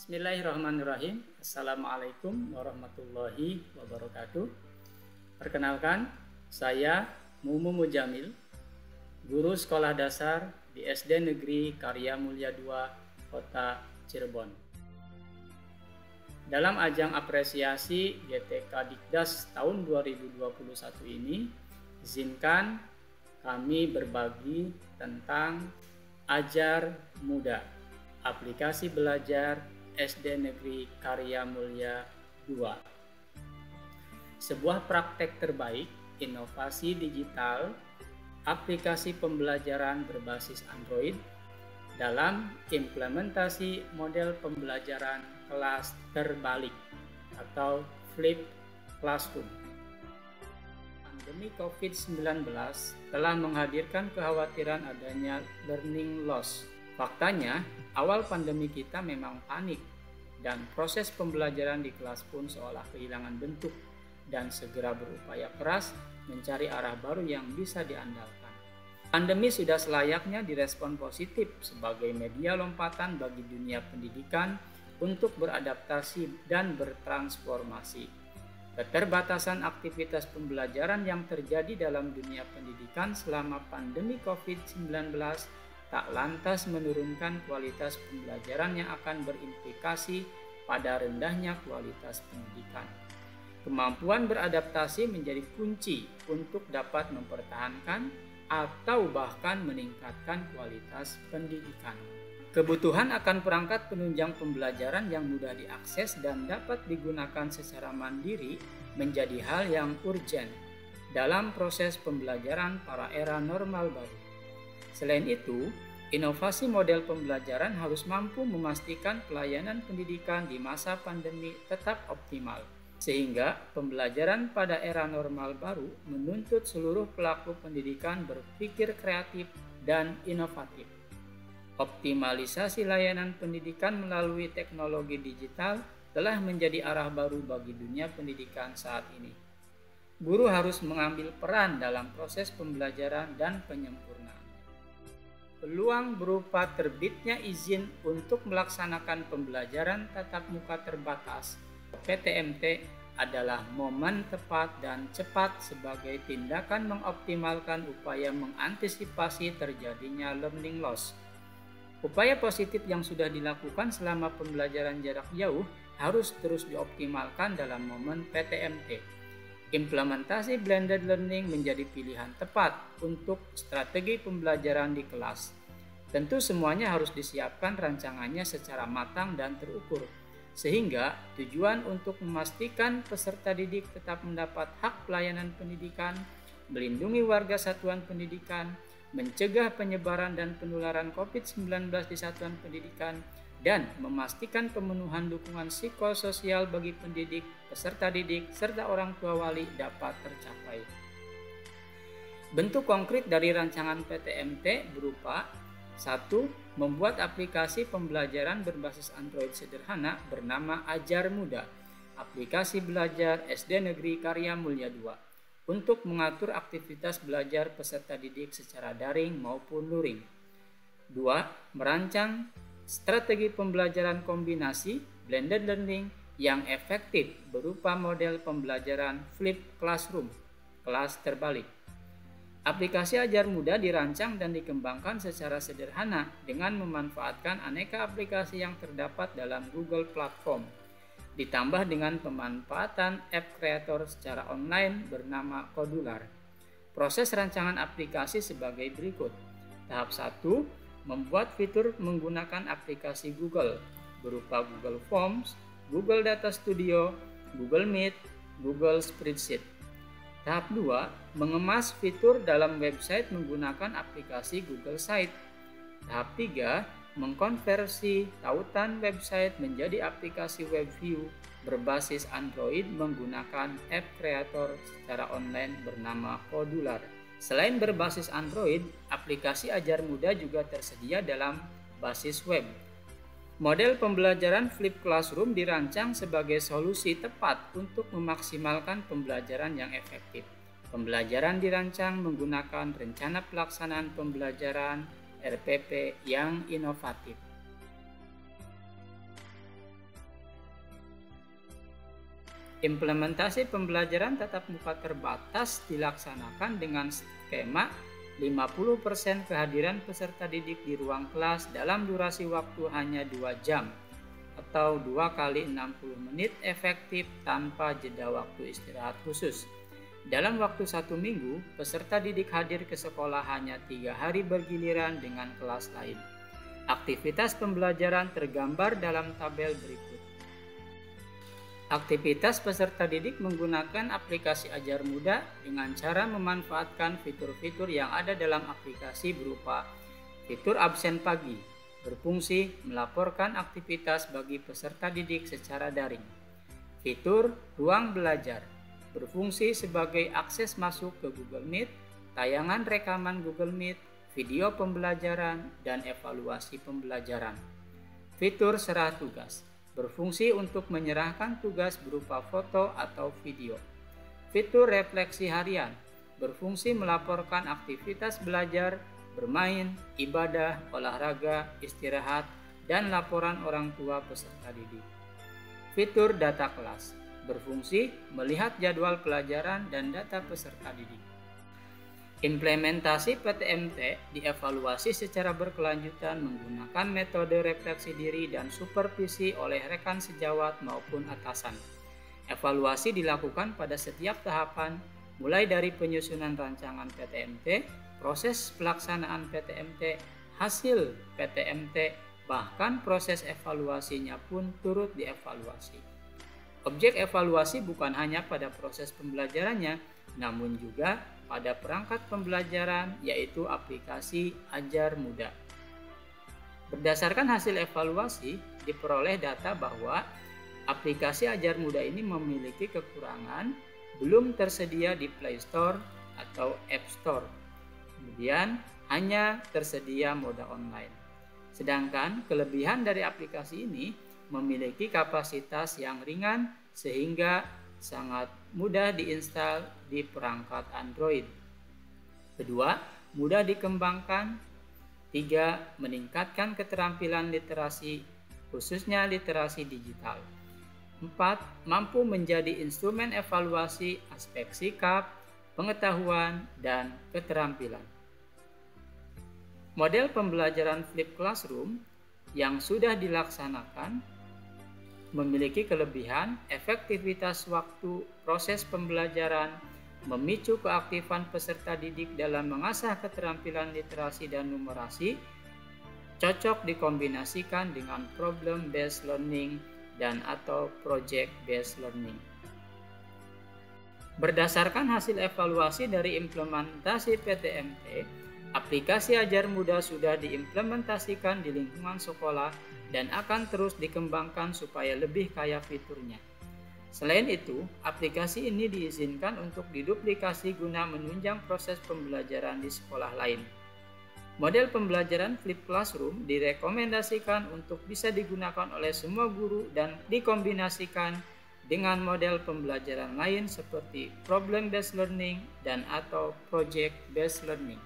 Bismillahirrahmanirrahim. Assalamualaikum warahmatullahi wabarakatuh. Perkenalkan, saya Mumu Mujamil, guru sekolah dasar di SD Negeri Karya Mulia II, Kota Cirebon. Dalam ajang apresiasi GTK Dikdas tahun 2021 ini, izinkan kami berbagi tentang Ajar Muda, aplikasi belajar SD Negeri Karya Mulia II. Sebuah praktek terbaik inovasi digital aplikasi pembelajaran berbasis Android dalam implementasi model pembelajaran kelas terbalik atau flipped classroom. Pandemi COVID-19 telah menghadirkan kekhawatiran adanya learning loss. Faktanya, awal pandemi kita memang panik dan proses pembelajaran di kelas pun seolah kehilangan bentuk dan segera berupaya keras mencari arah baru yang bisa diandalkan. Pandemi sudah selayaknya direspon positif sebagai media lompatan bagi dunia pendidikan untuk beradaptasi dan bertransformasi. Keterbatasan aktivitas pembelajaran yang terjadi dalam dunia pendidikan selama pandemi COVID-19 tak lantas menurunkan kualitas pembelajaran yang akan berimplikasi pada rendahnya kualitas pendidikan. Kemampuan beradaptasi menjadi kunci untuk dapat mempertahankan atau bahkan meningkatkan kualitas pendidikan. Kebutuhan akan perangkat penunjang pembelajaran yang mudah diakses dan dapat digunakan secara mandiri menjadi hal yang urgen dalam proses pembelajaran pada era normal baru. Selain itu, inovasi model pembelajaran harus mampu memastikan pelayanan pendidikan di masa pandemi tetap optimal, sehingga pembelajaran pada era normal baru menuntut seluruh pelaku pendidikan berpikir kreatif dan inovatif. Optimalisasi layanan pendidikan melalui teknologi digital telah menjadi arah baru bagi dunia pendidikan saat ini. Guru harus mengambil peran dalam proses pembelajaran dan penyempurnaan. Peluang berupa terbitnya izin untuk melaksanakan pembelajaran tatap muka terbatas (PTMT) adalah momen tepat dan cepat sebagai tindakan mengoptimalkan upaya mengantisipasi terjadinya learning loss. Upaya positif yang sudah dilakukan selama pembelajaran jarak jauh harus terus dioptimalkan dalam momen PTMT. Implementasi blended learning menjadi pilihan tepat untuk strategi pembelajaran di kelas. Tentu semuanya harus disiapkan rancangannya secara matang dan terukur, sehingga tujuan untuk memastikan peserta didik tetap mendapat hak pelayanan pendidikan, melindungi warga satuan pendidikan, mencegah penyebaran dan penularan COVID-19 di satuan pendidikan, dan memastikan pemenuhan dukungan psikososial bagi pendidik, peserta didik, serta orang tua wali dapat tercapai. Bentuk konkret dari rancangan PTMT berupa 1. Membuat aplikasi pembelajaran berbasis Android sederhana bernama Ajar Muda, aplikasi belajar SD Negeri Karya Mulia II, untuk mengatur aktivitas belajar peserta didik secara daring maupun luring. 2. Merancang strategi pembelajaran kombinasi blended learning yang efektif berupa model pembelajaran flipped classroom, kelas terbalik. Aplikasi Ajar Muda dirancang dan dikembangkan secara sederhana dengan memanfaatkan aneka aplikasi yang terdapat dalam Google Platform, ditambah dengan pemanfaatan app kreator secara online bernama Kodular. Proses rancangan aplikasi sebagai berikut. Tahap 1, membuat fitur menggunakan aplikasi Google berupa Google Forms, Google Data Studio, Google Meet, Google Spreadsheet. Tahap 2, mengemas fitur dalam website menggunakan aplikasi Google Site. Tahap 3, mengkonversi tautan website menjadi aplikasi WebView berbasis Android menggunakan app kreator secara online bernama Kodular. Selain berbasis Android, aplikasi Ajar Muda juga tersedia dalam basis web. Model pembelajaran Flipped Classroom dirancang sebagai solusi tepat untuk memaksimalkan pembelajaran yang efektif. Pembelajaran dirancang menggunakan rencana pelaksanaan pembelajaran RPP yang inovatif. Implementasi pembelajaran tatap muka terbatas dilaksanakan dengan skema 50% kehadiran peserta didik di ruang kelas dalam durasi waktu hanya 2 jam atau 2 kali 60 menit efektif tanpa jeda waktu istirahat khusus. Dalam waktu 1 minggu, peserta didik hadir ke sekolah hanya 3 hari bergiliran dengan kelas lain. Aktivitas pembelajaran tergambar dalam tabel berikut. Aktivitas peserta didik menggunakan aplikasi Ajar Muda dengan cara memanfaatkan fitur-fitur yang ada dalam aplikasi berupa fitur absen pagi, berfungsi melaporkan aktivitas bagi peserta didik secara daring. Fitur ruang belajar, berfungsi sebagai akses masuk ke Google Meet, tayangan rekaman Google Meet, video pembelajaran, dan evaluasi pembelajaran. Fitur serah tugas, berfungsi untuk menyerahkan tugas berupa foto atau video. Fitur refleksi harian, berfungsi melaporkan aktivitas belajar, bermain, ibadah, olahraga, istirahat, dan laporan orang tua peserta didik. Fitur data kelas, berfungsi melihat jadwal pelajaran dan data peserta didik. Implementasi PTMT dievaluasi secara berkelanjutan menggunakan metode refleksi diri dan supervisi oleh rekan sejawat maupun atasan. Evaluasi dilakukan pada setiap tahapan, mulai dari penyusunan rancangan PTMT, proses pelaksanaan PTMT, hasil PTMT, bahkan proses evaluasinya pun turut dievaluasi. Objek evaluasi bukan hanya pada proses pembelajarannya, namun juga pada perangkat pembelajaran, yaitu aplikasi Ajar Muda. Berdasarkan hasil evaluasi, diperoleh data bahwa aplikasi Ajar Muda ini memiliki kekurangan belum tersedia di Play Store atau App Store. Kemudian hanya tersedia mode online. Sedangkan kelebihan dari aplikasi ini memiliki kapasitas yang ringan sehingga sangat mudah diinstal di perangkat Android. Kedua, mudah dikembangkan. 3. Meningkatkan keterampilan literasi, khususnya literasi digital. 4. Mampu menjadi instrumen evaluasi aspek sikap, pengetahuan, dan keterampilan. Model pembelajaran Flip Classroom yang sudah dilaksanakan memiliki kelebihan efektivitas waktu proses pembelajaran, memicu keaktifan peserta didik dalam mengasah keterampilan literasi dan numerasi, cocok dikombinasikan dengan problem-based learning dan atau project-based learning. Berdasarkan hasil evaluasi dari implementasi PTMT, aplikasi Ajar Muda sudah diimplementasikan di lingkungan sekolah dan akan terus dikembangkan supaya lebih kaya fiturnya. Selain itu, aplikasi ini diizinkan untuk diduplikasi guna menunjang proses pembelajaran di sekolah lain. Model pembelajaran Flip Classroom direkomendasikan untuk bisa digunakan oleh semua guru dan dikombinasikan dengan model pembelajaran lain seperti problem-based learning dan atau project-based learning.